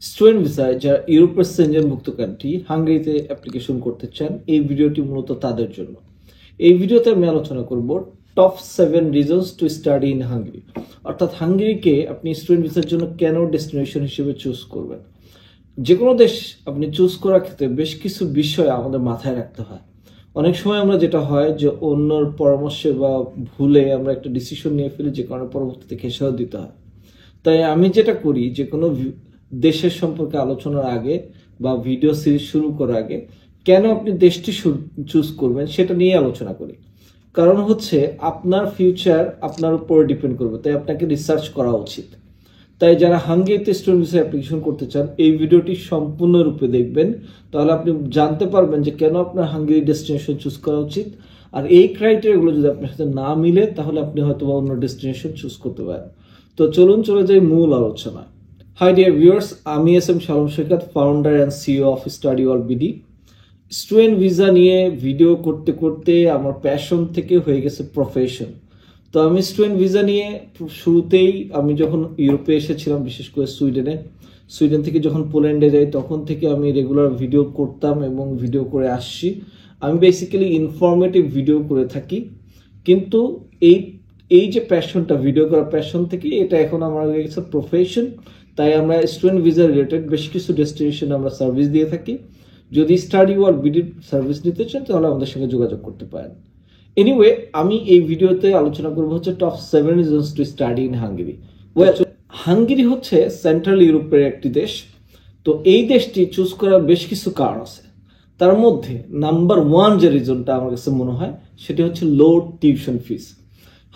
Student ভিসায় যারা ইউরোপের সেনজেনভুক্ত কান্ট্রি হাঙ্গেরিতে অ্যাপ্লিকেশন করতে চান, এই ভিডিওটি মূলত তাদের জন্য। এই ভিডিওতে আমি আলোচনা করব top 7 reasons to study in Hungary, অর্থাৎ হাঙ্গেরিকে আপনি স্টুডেন্ট ভিসার জন্য কেন ডেস্টিনেশন হিসেবে চুজ করবেন। যে কোনো দেশ আপনি চুজ করার ক্ষেত্রে বেশ কিছু বিষয় আমাদের মাথায় রাখতে হয়। অনেক সময় আমরা যেটা হয় যে অন্যর পরামর্শে বা ভুলে আমরা একটা ডিসিশন নিয়ে ফেলি, যে কারণে পরবর্তীতে খেসারত দিতে হয়। তাই আমি যেটা করি, যে কোনো দেশের সম্পর্কে আলোচনার আগে বা ভিডিও সিরিজ শুরু করার আগে কেন আপনি দেশটি চুজ করবেন সেটা নিয়ে আলোচনা করি। কারণ হচ্ছে আপনার ফিউচার আপনার উপরে ডিপেন্ড করবে, তাই আপনাকে রিসার্চ করা উচিত। তাই যারা হাঙ্গেরিতে স্টুডেন্ট ভিসা অ্যাপ্লিকেশন করতে চান, এই ভিডিওটি সম্পূর্ণরূপে দেখবেন, তাহলে আপনি জানতে পারবেন যে কেন আপনার হাঙ্গেরি ডেস্টিনেশন চুজ করা উচিত। আর এই ক্রাইটেরিয়াগুলো যদি আপনার সাথে না মিলে, তাহলে আপনি হয়তো অন্য ডেস্টিনেশন চুজ করতে পারেন। তো চলুন চলে যাই মূল আলোচনা। হাই ডিয়ার ভিউয়ার্স, আমি এস.এম. শালম শেখাত, founder and CEO of Study All BD. Student visa নিয়ে ভিডিও করতে করতে আমার প্যাশন থেকে হয়ে গেছে প্রফেশন। তো আমি স্টুডেন্ট ভিসা নিয়ে শুরুতেই আমি যখন ইউরোপে এসেছিলাম, বিশেষ করে সুইডেন থেকে যখন পোল্যান্ডে যাই, তখন থেকে আমি রেগুলার ভিডিও করতাম এবং ভিডিও করে আসছি। আমি বেসিক্যালি ইনফরমেটিভ ভিডিও করে থাকি, কিন্তু এই যে প্যাশনটা, ভিডিও করার প্যাশন থেকে এটা এখন আমার হয়ে গেছে প্রফেশন। তাই আমরা স্টুডেন্ট ভিসা রিলেটেড বেশ কিছু ডেস্টিনেশন আমরা সার্ভিস দিয়ে থাকি। যদি স্টাডি ওয়ার্ল্ড বিডির সার্ভিস নিতে চান, তাহলে আমাদের সঙ্গে যোগাযোগ করতে পারেন। এনিওয়ে, আমি এই ভিডিওতে আলোচনা করবো হচ্ছে top 7 reasons to study in Hungary. Hungary হচ্ছে সেন্ট্রাল ইউরোপের একটি দেশ। তো এই দেশটি চুজ করার বেশ কিছু কারণ আছে। তার মধ্যে নাম্বার 1 যে রিজনটা আমার কাছে মনে হয়, সেটি হচ্ছে লো টিউশন ফিস।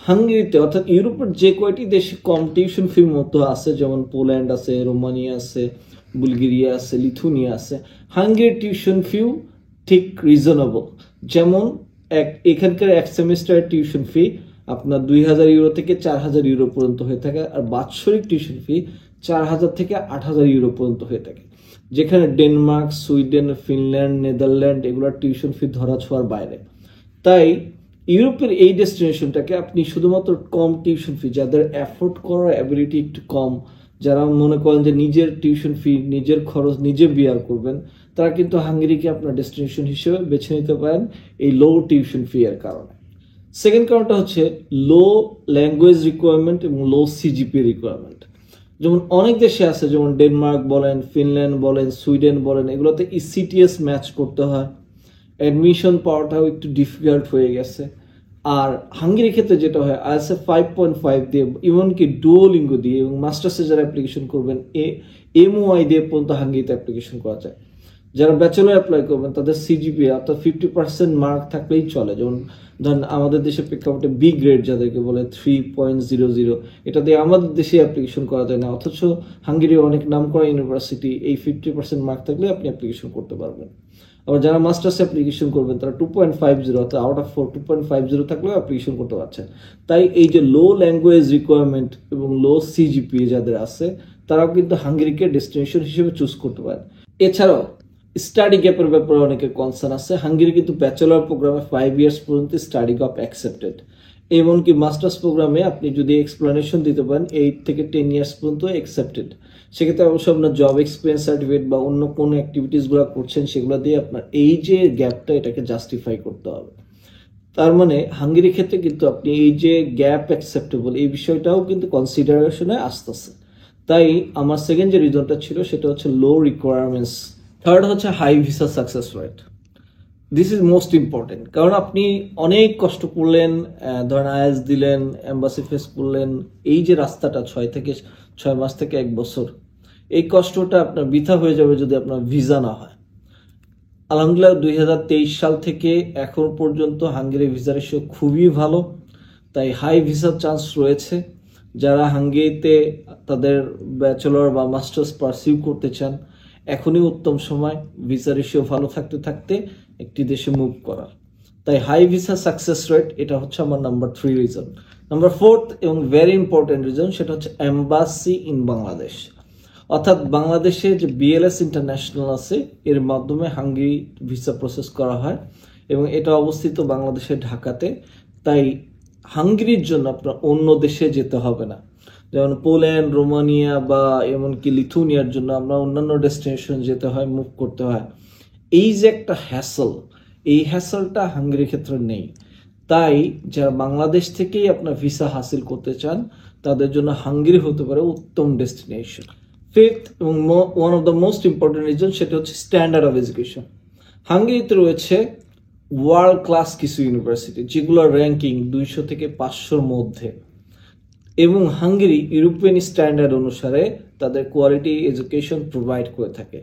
হাঙ্গেরিতে অর্থাৎ ইউরোপের যে কয়টি দেশে কম টিউশন ফির মতো আছে, যেমন পোল্যান্ড আছে, রোমানিয়া আছে, বুলগেরিয়া আছে, লিথুনিয়া আছে, হাঙ্গেরির টিউশন ফিও ঠিক রিজনেবল। যেমন এখানকার এক সেমিস্টারের টিউশন ফি আপনার 2000 ইউরো থেকে 4000 ইউরো পর্যন্ত হয়ে থাকে, আর বাৎসরিক টিউশন ফি 4000 থেকে 8000 ইউরো পর্যন্ত হয়ে থাকে। যেখানে ডেনমার্ক, সুইডেন, ফিনল্যান্ড, নেদারল্যান্ড এগুলোর টিউশন ফি ধরা ছোঁয়ার বাইরে। তাই ইউরোপের এই ডেস্টিনেশনটাকে আপনি শুধুমাত্র কম টিউশন ফি, যাদের অ্যাফোর্ড করার অ্যাবিলিটি একটু কম, যারা মনে করেন যে নিজের টিউশন ফি, নিজের খরচ নিজে বিয়ার করবেন, তারা কিন্তু হাঙ্গেরিকে আপনার ডেস্টিনেশন হিসেবে বেছে নিতে পারেন এই লো টিউশন ফি এর কারণে। সেকেন্ড কারণটা হচ্ছে লো ল্যাঙ্গুয়েজ রিকোয়ারমেন্ট এবং লো সিজিপি রিকোয়ারমেন্ট। যেমন অনেক দেশে আছে, যেমন ডেনমার্ক বলেন, ফিনল্যান্ড বলেন, সুইডেন বলেন, এগুলোতে ইসিটিএস ম্যাচ করতে হয়, অ্যাডমিশন পাওয়াটাও একটু ডিফিকাল্ট হয়ে গেছে। আর হাঙ্গেরির ক্ষেত্রে যেটা হয়, আইএসএ 5.5 দিয়ে, এমনকি ডুওলিঙ্গো দিয়ে এবং মাস্টার্সে যারা অ্যাপ্লিকেশন করবেন এমওআই দিয়ে পর্যন্ত হাঙ্গেরিতে অ্যাপ্লিকেশন করা যায়। যারা ব্যাচেলর অ্যাপ্লাই করবেন, তাদের সিজিপিএ অর্থাৎ 50% মার্ক থাকলেই চলে। যেমন ধরেন আমাদের দেশের প্রেক্ষাপটে বি গ্রেড যাদেরকে বলে 3.00, এটা দিয়ে আমাদের দেশে অ্যাপ্লিকেশন করা যায় না, অথচ হাঙ্গেরির অনেক নাম করা ইউনিভার্সিটি এই 50% মার্ক থাকলে আপনি অ্যাপ্লিকেশন করতে পারবেন। আবার যারা মাস্টার্স অ্যাপ্লিকেশন করবেন, তারা 2.50 অর্থাৎ আউট অফ 4 2.50 থাকলেও অ্যাপ্লিকেশন করতে পারছেন। তাই এই যে লো ল্যাঙ্গুয়েজ রিকোয়ারমেন্ট এবং লো সিজিপিএ যাদের আছে, তারাও কিন্তু হাঙ্গেরিকে ডেস্টিনেশন হিসেবে চুজ করতে পারেন। এছাড়াও স্টাডি গ্যাপের ব্যাপারে অনেকের কনসার্ন আছে। হাঙ্গেরি কিন্তু ব্যাচেলর প্রোগ্রামে 5 ইয়ার্স পর্যন্ত স্টাডি গ্যাপ অ্যাকসেপ্টেড, এমনকি মাস্টার্স প্রোগ্রামে আপনি যদি এক্সপ্লানেশন দিতে পারেন 8 থেকে 10 ইয়ার্স পর্যন্ত অ্যাকসেপ্টেড। সেক্ষেত্রে অবশ্যই আপনার জব এক্সপিরিয়েন্স সার্টিফিকেট বা অন্য কোনো অ্যাক্টিভিটিসগুলো করছেন, সেগুলো দিয়ে আপনার এই যে গ্যাপটা, এটাকে জাস্টিফাই করতে হবে। তার মানে হাঙ্গেরির ক্ষেত্রে কিন্তু আপনি এই যে গ্যাপ অ্যাকসেপ্টেবল, এই বিষয়টাও কিন্তু কনসিডারেশনে আসতেছে। তাই আমার সেকেন্ড যে রিজনটা ছিল, সেটা হচ্ছে লো রিকোয়ারমেন্টস। থার্ড হচ্ছে high visa success rate. This is most important, কারণ আপনি অনেক কষ্ট করলেন, ধরেন আইএস দিলেন, এম্বাসি ফেস করলেন, এই যে রাস্তাটা 6 মাস থেকে 1 বছর, এই কষ্টটা আপনার বৃথা হয়ে যাবে যদি আপনার ভিসা না হয়। আলহামদুলিল্লাহ 2023 সাল থেকে এখন পর্যন্ত হাঙ্গেরি ভিসা রেশিও খুবই ভালো, তাই হাই ভিসার চান্স রয়েছে। যারা হাঙ্গেরিতে তাদের ব্যাচেলর বা মাস্টার্স পারসিউ করতে চান, এখনই উত্তম সময় ভিসা রেশিও ভালো থাকতে থাকতে একটি দেশে মুভ করার। তাই হাই ভিসা সাকসেস রেট, এটা হচ্ছে আমার নাম্বার 3 রিজন। নাম্বার 4th এবং ভেরি ইম্পর্টেন্ট রিজন, সেটা হচ্ছে এম্বাসি ইন বাংলাদেশ। অর্থাৎ বাংলাদেশে যে বিএলএস ইন্টারন্যাশনাল আছে, এর মাধ্যমে হাঙ্গেরি ভিসা প্রসেস করা হয় এবং এটা অবস্থিত বাংলাদেশের ঢাকাতে। তাই হাঙ্গেরির জন্য আপনার অন্য দেশে যেতে হবে না। যেমন পোল্যান্ড, রোমানিয়া বা এমনকি লিথুনিয়ার জন্য আমরা অন্যান্য ডেস্টিনেশন যেতে হয়, মুভ করতে হয়। এই যে একটা হ্যাসল, এই হ্যাসলটা হাঙ্গেরির ক্ষেত্রে নেই। তাই যারা বাংলাদেশ থেকেই আপনার ভিসা হাসিল করতে চান তাদের জন্য হাঙ্গেরি হতে পারে উত্তম ডেস্টিনেশন। ফিফথ এবং one of the most important reason, সেটা হচ্ছে স্ট্যান্ডার্ড অফ এডুকেশন। হাঙ্গেরিতে রয়েছে ওয়ার্ল্ড ক্লাস কিছু ইউনিভার্সিটি যেগুলোর র্যাঙ্কিং 200 থেকে 500-র মধ্যে, এবং হাঙ্গেরি ইউরোপিয়ান স্ট্যান্ডার্ড অনুসারে তাদের কোয়ালিটি এডুকেশন প্রোভাইড করে থাকে।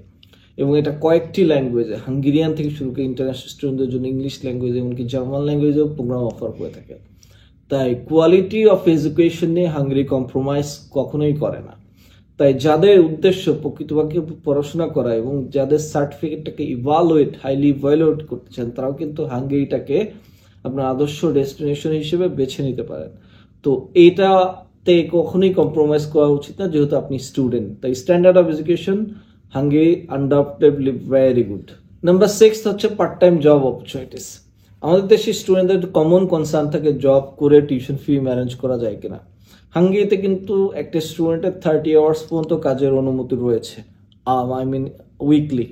এবং এটা কয়েকটি ল্যাঙ্গুয়েজে, হাঙ্গেরিয়ান থেকে শুরু করে ইন্টারন্যাশনাল স্টুডেন্টদের জন্য ইংলিশ ল্যাঙ্গুয়েজ এমনকি জার্মান ল্যাঙ্গুয়েজেও প্রোগ্রাম অফার করে থাকে। তাই কোয়ালিটি অফ এডুকেশন নিয়ে হাঙ্গেরি কম্প্রোমাইজ কখনোই করে না। তাই যাদের উদ্দেশ্য প্রকৃতপক্ষে পড়াশোনা করা এবং যাদের সার্টিফিকেটটাকে হাইলি ইভালুয়েট করতে চান, তারাও কিন্তু হাঙ্গেরিটাকে আপনার আদর্শ ডেস্টিনেশন হিসেবে বেছে নিতে পারেন। তো এটাতে কখনোই কম্প্রোমাইজ করা উচিত না, যেহেতু আপনি স্টুডেন্ট। তাই standard of education Hungary undoubtedly very good. Number 6 হচ্ছে পার্ট টাইম জব অপরচুনিটিস। আমাদের দেশে স্টুডেন্টদের কমন কনসার্ন থাকে জব করে টিউশন ফি ম্যানেজ করা যায় কিনা। হাঙ্গেরিতে কিন্তু একটা স্টুডেন্টের 30 আওয়ার্স পর্যন্ত কাজের অনুমতি রয়েছে, উইকলি।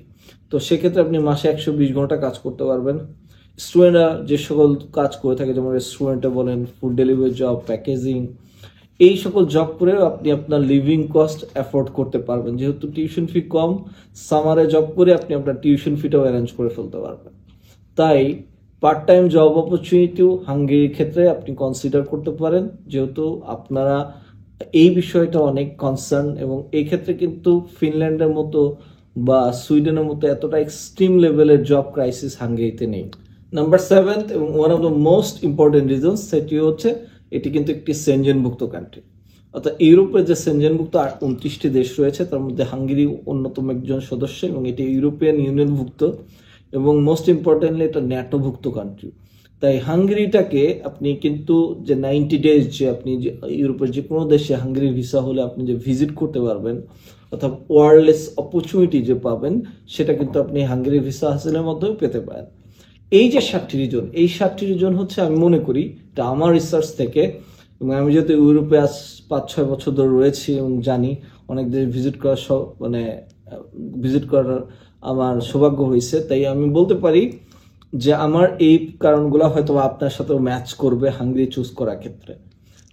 তো সেক্ষেত্রে আপনি মাসে 120 ঘন্টা কাজ করতে পারবেন। স্টুডেন্টরা যে সকল কাজ করে থাকে, যেমন রেস্টুরেন্টে বলেন, ফুড ডেলিভারি জব, প্যাকেজিং, এই সকল জব করে আপনি আপনার লিভিং কস্ট অ্যাফোর্ড করতে পারবেন। যেহেতু টিউশন ফি কম, সামারে জব করে আপনি আপনার টিউশন ফিটাও অ্যারেঞ্জ করে ফেলতে পারবেন। তাই পার্ট টাইম জব অপরচুনিটিও হাঙ্গেরির ক্ষেত্রে আপনি কনসিডার করতে পারেন, যেহেতু আপনারা এই বিষয়টা অনেক কনসার্ন। এবং এই ক্ষেত্রে কিন্তু ফিনল্যান্ডের মতো বা সুইডেনের মতো এতটা এক্সট্রিম লেভেলের জব ক্রাইসিস হাঙ্গেরিতে নেই। নাম্বার 7 এবং one of the most important reasons, সেটি হচ্ছে এটি কিন্তু একটি সেনজেনভুক্ত কান্ট্রি। অর্থাৎ ইউরোপের যে সেনজেনভুক্ত 29টি দেশ রয়েছে, তার মধ্যে হাঙ্গেরি অন্যতম একজন সদস্য, এবং এটি ইউরোপিয়ান ইউনিয়নভুক্ত এবং মোস্ট ইম্পর্টেন্টলি এটা ন্যাটোভুক্ত কান্ট্রি। তাই হাঙ্গেরিটাকে আপনি কিন্তু যে 90 ডেজ যে আপনি যে ইউরোপের যে কোনো দেশে হাঙ্গেরি ভিসা হলে আপনি যে ভিজিট করতে পারবেন, অর্থাৎ ওয়ার্ল্ডলেস অপরচুনিটি যে পাবেন, সেটা কিন্তু আপনি হাঙ্গেরি ভিসা হাসিলের মাধ্যমে পেতে পারেন। এই যে 7টি রিজন, এই 7টি রিজন হচ্ছে, আমি মনে করি এটা আমার রিসার্চ থেকে, এবং আমি যেহেতু ইউরোপে আজ 5-6 বছর ধরে রয়েছি এবং জানি অনেক দেশ ভিজিট করার আমার সৌভাগ্য হয়েছে, তাই আমি বলতে পারি যে আমার এই কারণগুলো হয়তো আপনার সাথেও ম্যাচ করবে হাঙ্গেরি চুজ করার ক্ষেত্রে।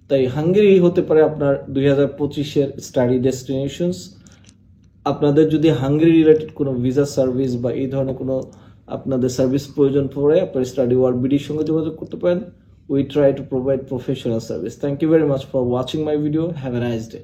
তাই হাঙ্গেরি হতে পারে আপনার 2025-এর স্টাডি ডেস্টিনেশনস। আপনাদের যদি হাঙ্গেরি রিলেটেড কোনো ভিসা সার্ভিস বা এই ধরনের কোনো আপনাদের সার্ভিস প্রয়োজন পড়ে, আপনার স্টাডি ওয়ার্ল্ড বিডির সঙ্গে যোগাযোগ করতে পারেন। We try to provide professional service. Thank you very much for watching my video. Have a nice day.